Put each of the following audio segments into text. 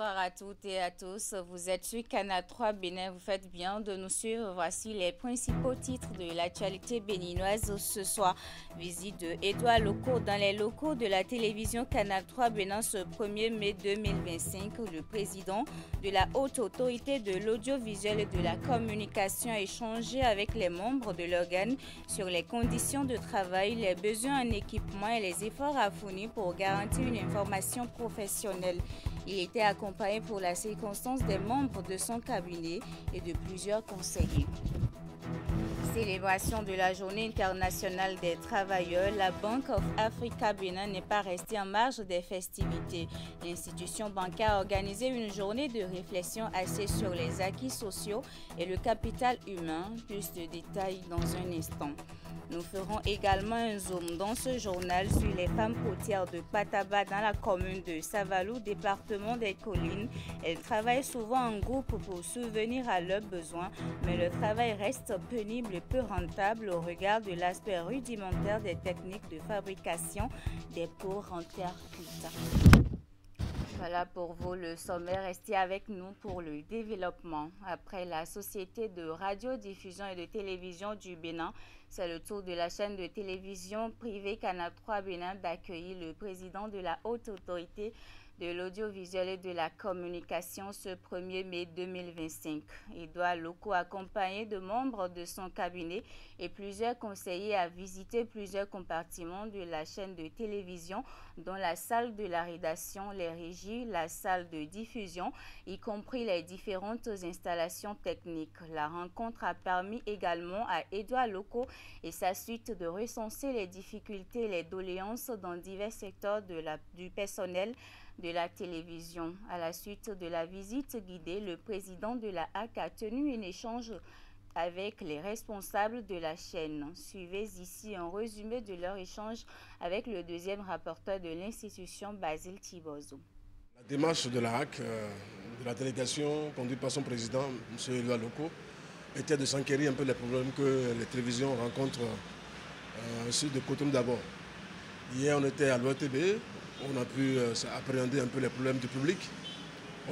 bonsoir à toutes et à tous. Vous êtes sur Canal 3 Bénin, vous faites bien de nous suivre. Voici les principaux titres de l'actualité béninoise ce soir. Visite de Edouard Loko dans les locaux de la télévision Canal 3 Bénin ce 1er mai 2025. Le président de la haute autorité de l'audiovisuel et de la communication a échangé avec les membres de l'organe sur les conditions de travail, les besoins en équipement et les efforts à fournir pour garantir une information professionnelle. Il était accompagné pour la circonstance des membres de son cabinet et de plusieurs conseillers. Célébration de la Journée internationale des travailleurs, la Bank of Africa Bénin n'est pas restée en marge des festivités. L'institution bancaire a organisé une journée de réflexion axée sur les acquis sociaux et le capital humain. Plus de détails dans un instant. Nous ferons également un zoom dans ce journal sur les femmes côtières de Pataba dans la commune de Savalou, département des Collines. Elles travaillent souvent en groupe pour subvenir à leurs besoins, mais le travail reste pénible et peu rentable au regard de l'aspect rudimentaire des techniques de fabrication des peaux en terre cuite. Voilà pour vous le sommaire. Restez avec nous pour le développement. Après la Société de radiodiffusion et de télévision du Bénin, c'est le tour de la chaîne de télévision privée Canal 3 Bénin d'accueillir le président de la haute autorité de l'audiovisuel et de la communication ce 1er mai 2025. Edouard Loko, accompagné de membres de son cabinet et plusieurs conseillers, a visité plusieurs compartiments de la chaîne de télévision, dont la salle de la rédaction, les régies, la salle de diffusion, y compris les différentes installations techniques. La rencontre a permis également à Edouard Loko et sa suite de recenser les difficultés et les doléances dans divers secteurs du personnel de la télévision. À la suite de la visite guidée, le président de la HAC a tenu un échange avec les responsables de la chaîne. Suivez ici un résumé de leur échange avec le deuxième rapporteur de l'institution, Basile Thibozo. La démarche de la HAC, de la délégation conduite par son président, M. Edouard Loko, était de s'enquérir un peu les problèmes que les télévisions rencontrent au sud de Cotonou d'abord. Hier, on était à l'ORTB. On a pu appréhender un peu les problèmes du public.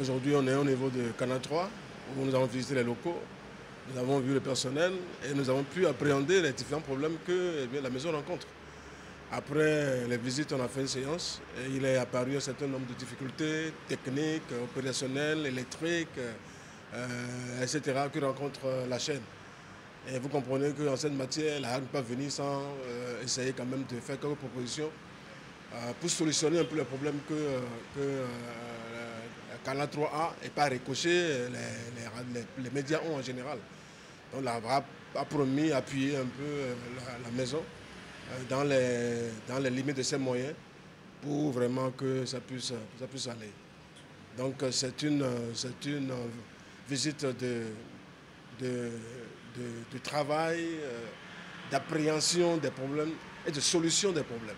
Aujourd'hui, on est au niveau de Canal 3, où nous avons visité les locaux, nous avons vu le personnel et nous avons pu appréhender les différents problèmes que la maison rencontre. Après les visites, on a fait une séance et il est apparu un certain nombre de difficultés techniques, opérationnelles, électriques, etc. que rencontre la chaîne. Et vous comprenez qu'en cette matière, la HAC ne peut pas venir sans essayer quand même de faire quelques propositions pour solutionner un peu les problèmes que Canal 3A et pas ricocher les médias ont en général. Donc la HAC a promis appuyer un peu la maison dans les limites de ses moyens pour vraiment que ça puisse aller. Donc c'est une visite de travail, d'appréhension des problèmes et de solution des problèmes.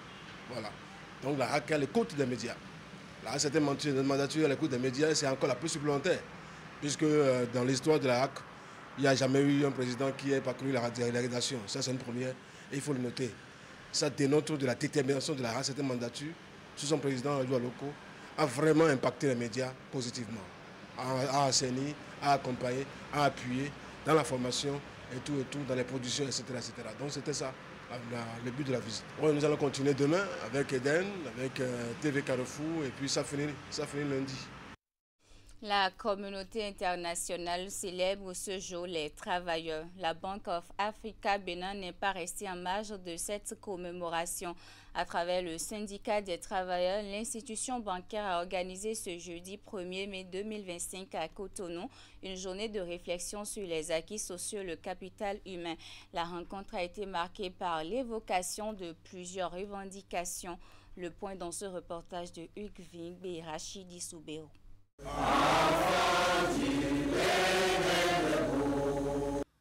Voilà. Donc la HAC est à l'écoute des médias. La HAC, c'était une mandature à l'écoute des médias et c'est encore la plus supplémentaire. Puisque dans l'histoire de la HAC, il n'y a jamais eu un président qui ait parcouru la rédaction. Ça, c'est une première et il faut le noter. Ça dénote de la détermination de la HAC, cette mandature, sous son président Edouard Loko, a vraiment impacté les médias positivement. A assaini, a accompagné, a appuyé dans la formation et tout, dans les productions, etc. etc. Donc c'était ça. Le but de la visite. Ouais, nous allons continuer demain avec Eden, avec TV Carrefour et puis ça finit lundi. La communauté internationale célèbre ce jour les travailleurs. La Bank of Africa Bénin n'est pas restée en marge de cette commémoration. À travers le syndicat des travailleurs, l'institution bancaire a organisé ce jeudi 1er mai 2025 à Cotonou une journée de réflexion sur les acquis sociaux et le capital humain. La rencontre a été marquée par l'évocation de plusieurs revendications. Le point dans ce reportage de Hugues Ving et Rachidi Soubero.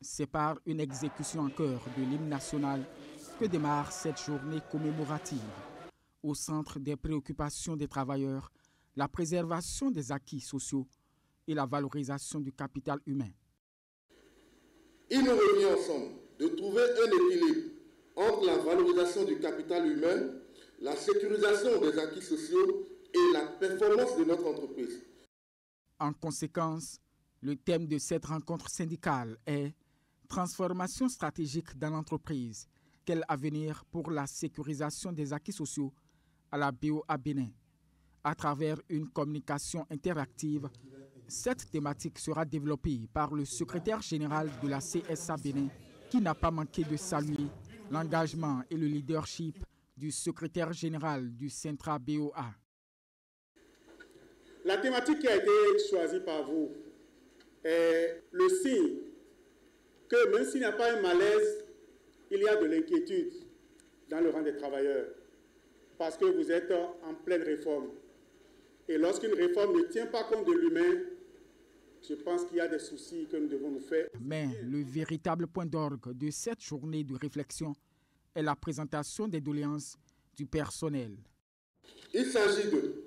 C'est par une exécution en chœur de l'hymne national que démarre cette journée commémorative. Au centre des préoccupations des travailleurs, la préservation des acquis sociaux et la valorisation du capital humain. Il nous revient ensemble de trouver un équilibre entre la valorisation du capital humain, la sécurisation des acquis sociaux et la performance de notre entreprise. En conséquence, le thème de cette rencontre syndicale est « Transformation stratégique dans l'entreprise, quel avenir pour la sécurisation des acquis sociaux à la BOA Bénin ?» À travers une communication interactive, cette thématique sera développée par le secrétaire général de la CSA Bénin, qui n'a pas manqué de saluer l'engagement et le leadership du secrétaire général du Centra BOA. La thématique qui a été choisie par vous est le signe que même s'il n'y a pas un malaise, il y a de l'inquiétude dans le rang des travailleurs, parce que vous êtes en pleine réforme. Et lorsqu'une réforme ne tient pas compte de l'humain, je pense qu'il y a des soucis que nous devons nous faire. Mais le véritable point d'orgue de cette journée de réflexion est la présentation des doléances du personnel. Il s'agit de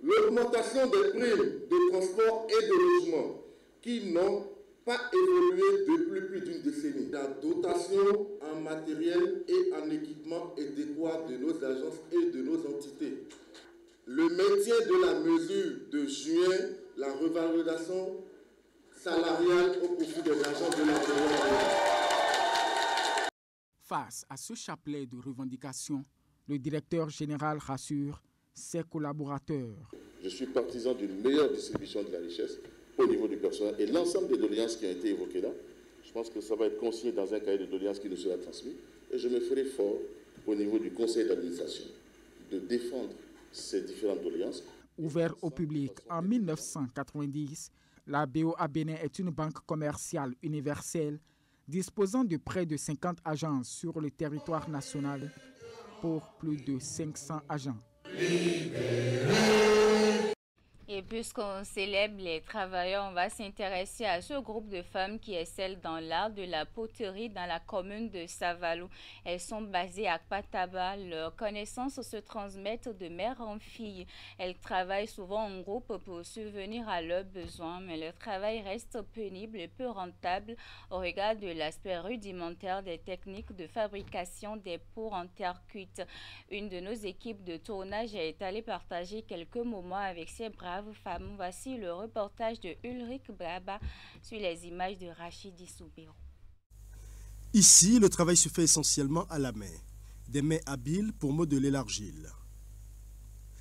l'augmentation des primes de transport et de logement qui n'ont pas évolué depuis plus d'une décennie. La dotation en matériel et en équipement adéquat de nos agences et de nos entités. Le maintien de la mesure de juin, la revalorisation salariale au profit des agents de l'intérieur. Face à ce chapelet de revendications, le directeur général rassure ses collaborateurs. Je suis partisan d'une meilleure distribution de la richesse au niveau du personnel et l'ensemble des doléances qui ont été évoquées là. Je pense que ça va être consigné dans un cahier de doléances qui nous sera transmis et je me ferai fort au niveau du conseil d'administration de défendre ces différentes doléances. Ouvert au public en 1990, la BOA Bénin est une banque commerciale universelle disposant de près de 50 agences sur le territoire national pour plus de 500 agents. Et puisqu'on célèbre les travailleurs, on va s'intéresser à ce groupe de femmes qui excellent dans l'art de la poterie dans la commune de Savalou. Elles sont basées à Pataba. Leurs connaissances se transmettent de mère en fille. Elles travaillent souvent en groupe pour subvenir à leurs besoins, mais leur travail reste pénible et peu rentable au regard de l'aspect rudimentaire des techniques de fabrication des peaux en terre cuite. Une de nos équipes de tournage est allée partager quelques moments avec ces braves femmes. Voici le reportage de Ulrich Braba sur les images de Rachidi Soubéro. Ici, le travail se fait essentiellement à la main, des mains habiles pour modeler l'argile.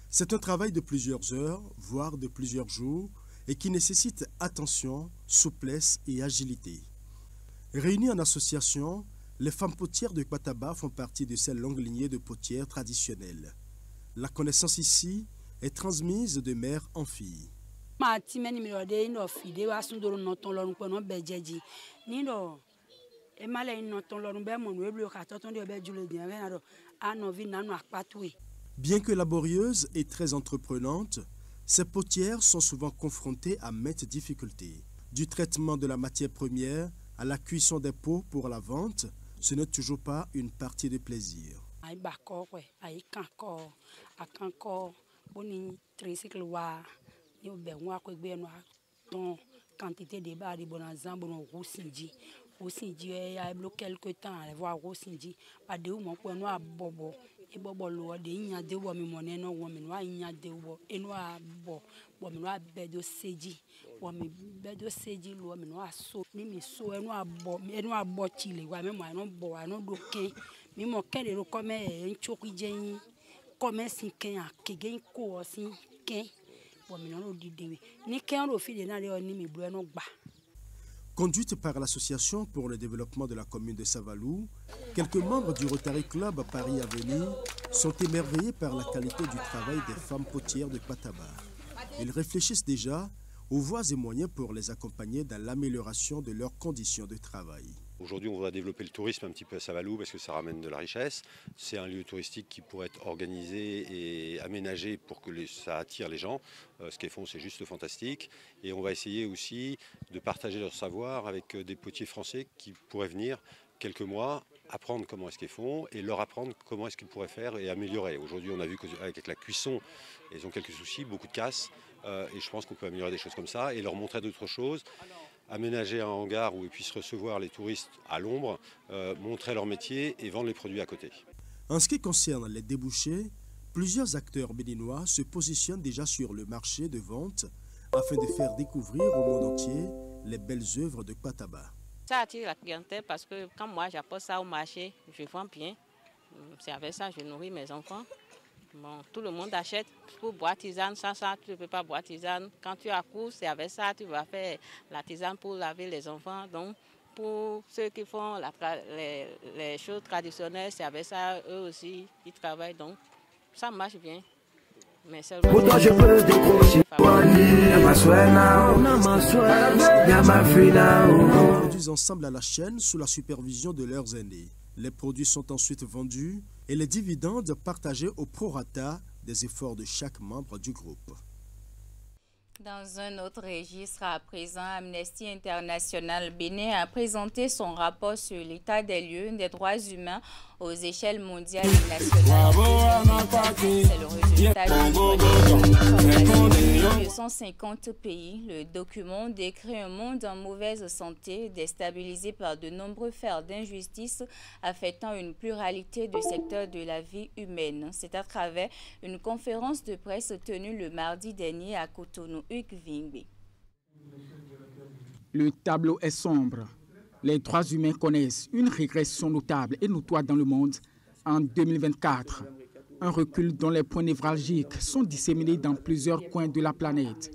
C'est un travail de plusieurs heures, voire de plusieurs jours, et qui nécessite attention, souplesse et agilité. Réunies en association, les femmes potières de Pataba font partie de ces longues lignées de potières traditionnelles. La connaissance ici est transmise de mère en fille. Bien que laborieuses et très entreprenantes, ces potières sont souvent confrontées à maintes difficultés. Du traitement de la matière première à la cuisson des peaux pour la vente, ce n'est toujours pas une partie de plaisir. Boni tricycle wa ni benwa ko gbe no ton quantité de ba di bonazan bon rosinji ya blo quelque temps aller voir rosinji pa de mo ko no abobo e bobo lo de nya de wo mi mone no wo mi no nya de wo e no abo wo mi no abedo seji wo mi bedo seji lo mi no aso ni mi so e no abo chile wa mi mo no bo wa no do ken mi mo ken de ro ko me en choki jeyin. Conduite par l'Association pour le développement de la commune de Savalou, quelques membres du Rotary Club Paris Avenir sont émerveillés par la qualité du travail des femmes potières de Pataba. Ils réfléchissent déjà aux voies et moyens pour les accompagner dans l'amélioration de leurs conditions de travail. Aujourd'hui, on va développer le tourisme un petit peu à Savalou parce que ça ramène de la richesse. C'est un lieu touristique qui pourrait être organisé et aménagé pour que ça attire les gens. Ce qu'elles font, c'est juste fantastique. Et on va essayer aussi de partager leur savoir avec des potiers français qui pourraient venir quelques mois, apprendre comment est-ce qu'ils font et leur apprendre comment est-ce qu'ils pourraient faire et améliorer. Aujourd'hui, on a vu qu'avec la cuisson, ils ont quelques soucis, beaucoup de casse. Et je pense qu'on peut améliorer des choses comme ça et leur montrer d'autres choses. Aménager un hangar où ils puissent recevoir les touristes à l'ombre, montrer leur métier et vendre les produits à côté. En ce qui concerne les débouchés, plusieurs acteurs béninois se positionnent déjà sur le marché de vente afin de faire découvrir au monde entier les belles œuvres de Kpataba. Ça attire la clientèle parce que quand moi j'apporte ça au marché, je vends bien. C'est avec ça que je nourris mes enfants. Bon, tout le monde achète pour boire tisane. Sans ça, tu ne peux pas boire tisane. Quand tu accouches, c'est avec ça que tu vas faire la tisane pour laver les enfants. Donc, pour ceux qui font les choses traditionnelles, c'est avec ça, eux aussi, ils travaillent. Donc, ça marche bien. Mais pour toi, je peux décrocher. Ils produisent ensemble à la chaîne sous la supervision de leurs aînés. Les produits sont ensuite vendus et les dividendes partagés au prorata des efforts de chaque membre du groupe. Dans un autre registre, à présent, Amnesty International Bénin a présenté son rapport sur l'état des lieux des droits humains aux échelles mondiales et nationales. C'est le résultat de 150 pays. Le document décrit un monde en mauvaise santé, déstabilisé par de nombreux faits d'injustice affectant une pluralité de secteurs de la vie humaine. C'est à travers une conférence de presse tenue le mardi dernier à Cotonou. Le tableau est sombre. Les droits humains connaissent une régression notable et notoire dans le monde en 2024. Un recul dont les points névralgiques sont disséminés dans plusieurs coins de la planète.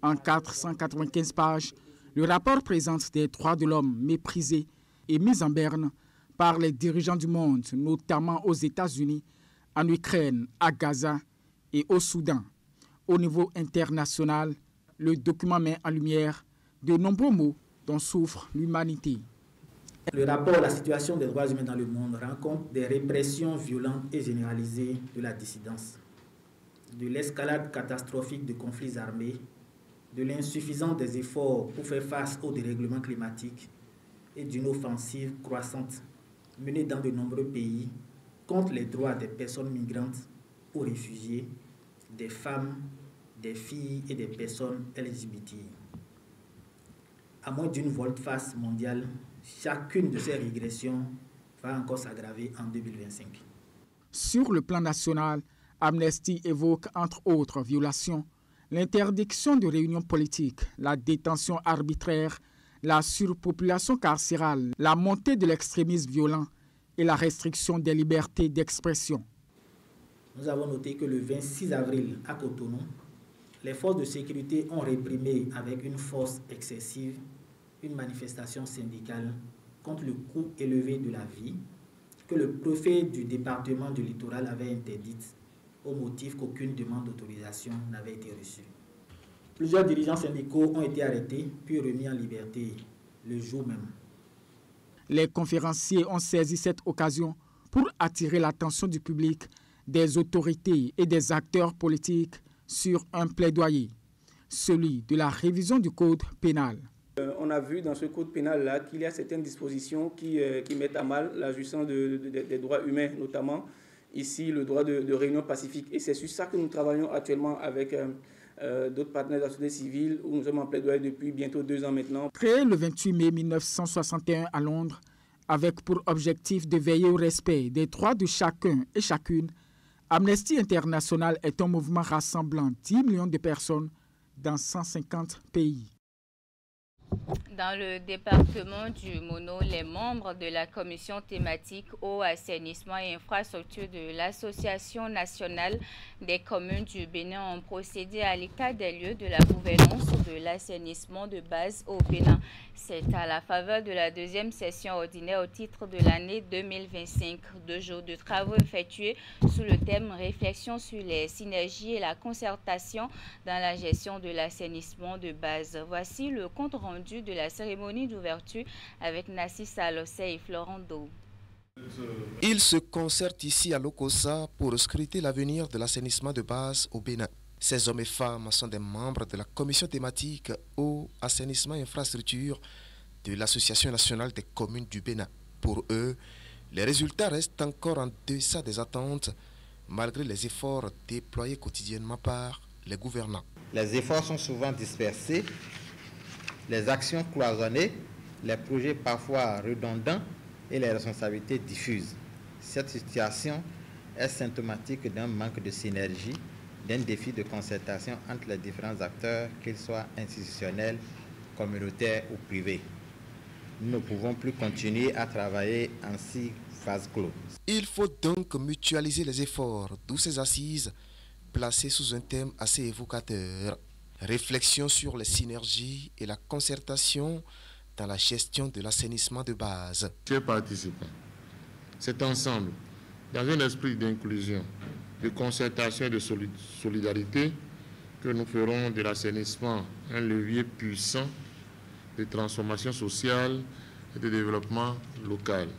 En 495 pages, le rapport présente des droits de l'homme méprisés et mis en berne par les dirigeants du monde, notamment aux États-Unis, en Ukraine, à Gaza et au Soudan. Au niveau international, le document met en lumière de nombreux maux dont souffre l'humanité. Le rapport « La situation des droits humains dans le monde » rend compte des répressions violentes et généralisées de la dissidence, de l'escalade catastrophique de conflits armés, de l'insuffisance des efforts pour faire face au dérèglement climatique et d'une offensive croissante menée dans de nombreux pays contre les droits des personnes migrantes ou réfugiées, des femmes, des filles et des personnes LGBT. À moins d'une volte-face mondiale, chacune de ces régressions va encore s'aggraver en 2025. Sur le plan national, Amnesty évoque, entre autres violations, l'interdiction de réunions politiques, la détention arbitraire, la surpopulation carcérale, la montée de l'extrémisme violent et la restriction des libertés d'expression. Nous avons noté que le 26 avril à Cotonou, les forces de sécurité ont réprimé avec une force excessive une manifestation syndicale contre le coût élevé de la vie que le préfet du département du littoral avait interdite au motif qu'aucune demande d'autorisation n'avait été reçue. Plusieurs dirigeants syndicaux ont été arrêtés puis remis en liberté le jour même. Les conférenciers ont saisi cette occasion pour attirer l'attention du public, des autorités et des acteurs politiques sur un plaidoyer, celui de la révision du code pénal. On a vu dans ce code pénal-là qu'il y a certaines dispositions qui mettent à mal la jouissance des droits humains, notamment ici le droit de réunion pacifique. Et c'est sur ça que nous travaillons actuellement avec d'autres partenaires de la société civile, où nous sommes en plaidoyer depuis bientôt 2 ans maintenant. Créé le 28 mai 1961 à Londres, avec pour objectif de veiller au respect des droits de chacun et chacune, Amnesty International est un mouvement rassemblant 10 millions de personnes dans 150 pays. Dans le département du Mono, les membres de la commission thématique eau, assainissement et infrastructure de l'Association nationale des communes du Bénin ont procédé à l'état des lieux de la gouvernance de l'assainissement de base au Bénin. C'est à la faveur de la deuxième session ordinaire au titre de l'année 2025. 2 jours de travaux effectués sous le thème « Réflexion sur les synergies et la concertation dans la gestion de l'assainissement de base ». Voici le compte rendu de la cérémonie d'ouverture avec Nassi Salossé et Florent Do. Ils se concertent ici à Lokossa pour scruter l'avenir de l'assainissement de base au Bénin. Ces hommes et femmes sont des membres de la commission thématique eau, assainissement et infrastructure de l'Association nationale des communes du Bénin. Pour eux, les résultats restent encore en deçà des attentes, malgré les efforts déployés quotidiennement par les gouvernants. Les efforts sont souvent dispersés, les actions cloisonnées, les projets parfois redondants et les responsabilités diffuses. Cette situation est symptomatique d'un manque de synergie d'un défi de concertation entre les différents acteurs, qu'ils soient institutionnels, communautaires ou privés. Nous ne pouvons plus continuer à travailler en six phases clos. Il faut donc mutualiser les efforts, d'où ces assises placées sous un thème assez évocateur. Réflexion sur les synergies et la concertation dans la gestion de l'assainissement de base. Chers participants, c'est ensemble, dans un esprit d'inclusion, de concertation et de solidarité, que nous ferons de l'assainissement un levier puissant de transformation sociale et de développement local.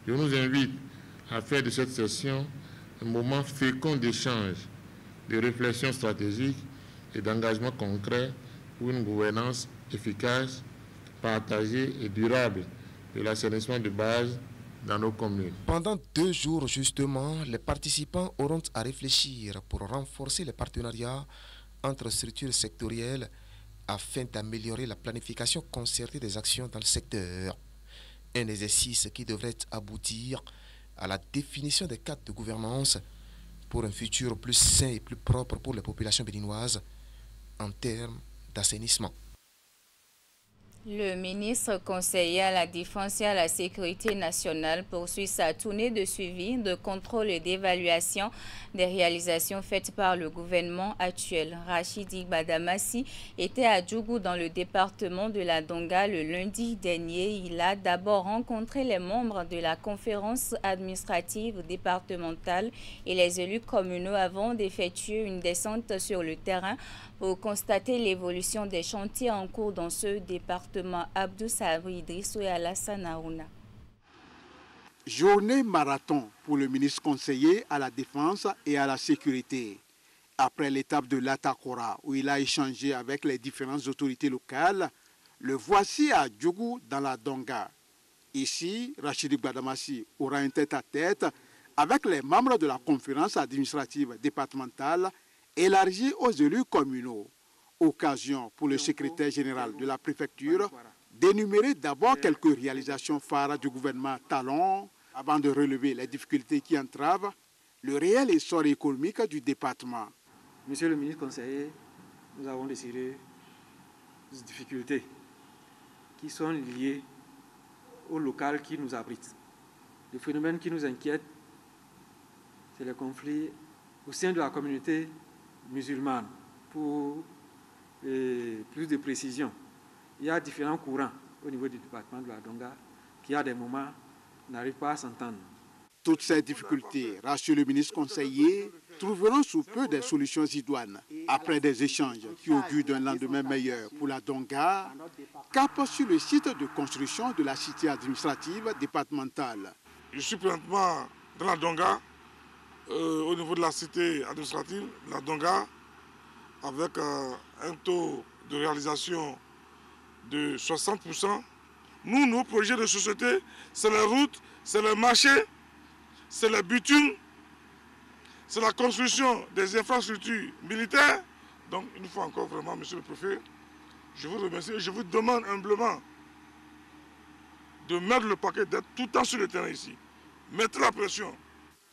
Je nous invite à faire de cette session un moment fécond d'échange, de réflexion stratégique et d'engagement concret pour une gouvernance efficace, partagée et durable de l'assainissement de base dans nos communes. Pendant 2 jours, justement, les participants auront à réfléchir pour renforcer les partenariats entre structures sectorielles afin d'améliorer la planification concertée des actions dans le secteur. Un exercice qui devrait aboutir à la définition des cadres de gouvernance pour un futur plus sain et plus propre pour les populations béninoises en termes d'assainissement. Le ministre conseiller à la Défense et à la Sécurité nationale poursuit sa tournée de suivi, de contrôle et d'évaluation des réalisations faites par le gouvernement actuel. Rachidi Badamassi était à Djougou dans le département de la Donga le lundi dernier. Il a d'abord rencontré les membres de la conférence administrative départementale et les élus communaux avant d'effectuer une descente sur le terrain pour constater l'évolution des chantiers en cours dans ce département. Abdou Sabri Idrissou et Alassane Aouna. Journée marathon pour le ministre conseiller à la Défense et à la Sécurité. Après l'étape de l'Atakora, où il a échangé avec les différentes autorités locales, le voici à Djougou dans la Donga. Ici, Rachidi Badamassi aura un tête-à-tête avec les membres de la conférence administrative départementale élargie aux élus communaux. Occasion pour le secrétaire général de la préfecture d'énumérer d'abord quelques réalisations phares du gouvernement Talon avant de relever les difficultés qui entravent le réel essor économique du département. Monsieur le ministre conseiller, nous avons décidé des difficultés qui sont liées au local qui nous abrite. Le phénomène qui nous inquiète, c'est les conflits au sein de la communauté musulmane. Pour plus de précision, il y a différents courants au niveau du département de la Donga qui, à des moments, n'arrivent pas à s'entendre. Toutes ces difficultés, rassure le ministre conseiller, trouveront sous peu des solutions idoines. Après des échanges qui augurent d'un lendemain meilleur pour la Donga, cap sur le site de construction de la cité administrative départementale. Je suis présentement dans la Donga, au niveau de la cité administrative, la Donga, avec un taux de réalisation de 60%. Nous, nos projets de société, c'est les routes, c'est les marchés, c'est les bitumes, c'est la construction des infrastructures militaires. Donc, une fois encore, vraiment, monsieur le préfet, je vous remercie et je vous demande humblement de mettre le paquet, d'être tout le temps sur le terrain ici. Mettre la pression.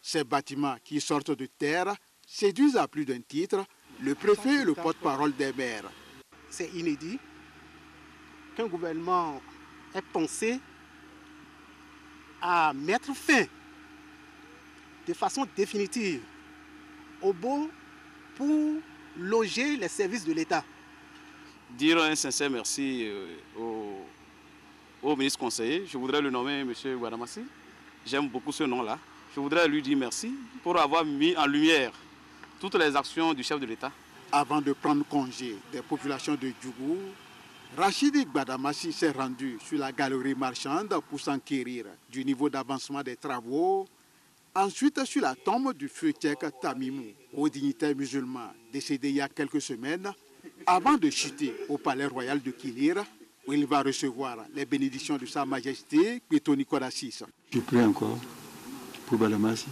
Ces bâtiments qui sortent de terre séduisent à plus d'un titre le préfet et le porte-parole des maires. C'est inédit qu'un gouvernement ait pensé à mettre fin de façon définitive au beau pour loger les services de l'État. Dire un sincère merci au ministre conseiller. Je voudrais le nommer M. Badamassi. J'aime beaucoup ce nom-là. Je voudrais lui dire merci pour avoir mis en lumière toutes les actions du chef de l'État. Avant de prendre congé des populations de Djougou, Rachidi Badamassi s'est rendu sur la galerie marchande pour s'enquérir du niveau d'avancement des travaux. Ensuite, sur la tombe du feu tchèque Tamimou, haut dignitaire musulman décédé il y a quelques semaines, avant de chuter au palais royal de Kilir, où il va recevoir les bénédictions de Sa Majesté Pétro Nicolas VI. Je prie encore pour Badamassi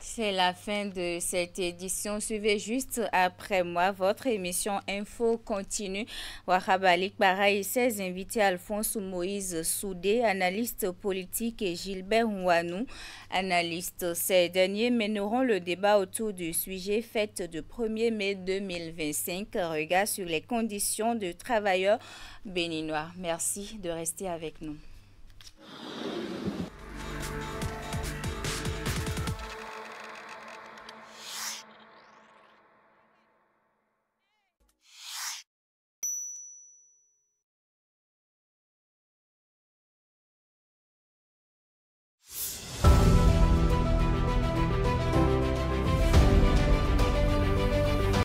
C'est la fin de cette édition. Suivez juste après moi votre émission Info continue. Wahabalik Bara et ses invités Alphonse Moïse Soudé, analyste politique, et Gilbert Ouanou, analyste. Ces derniers mèneront le débat autour du sujet fête du 1er mai 2025, regard sur les conditions de travailleurs béninois. Merci de rester avec nous.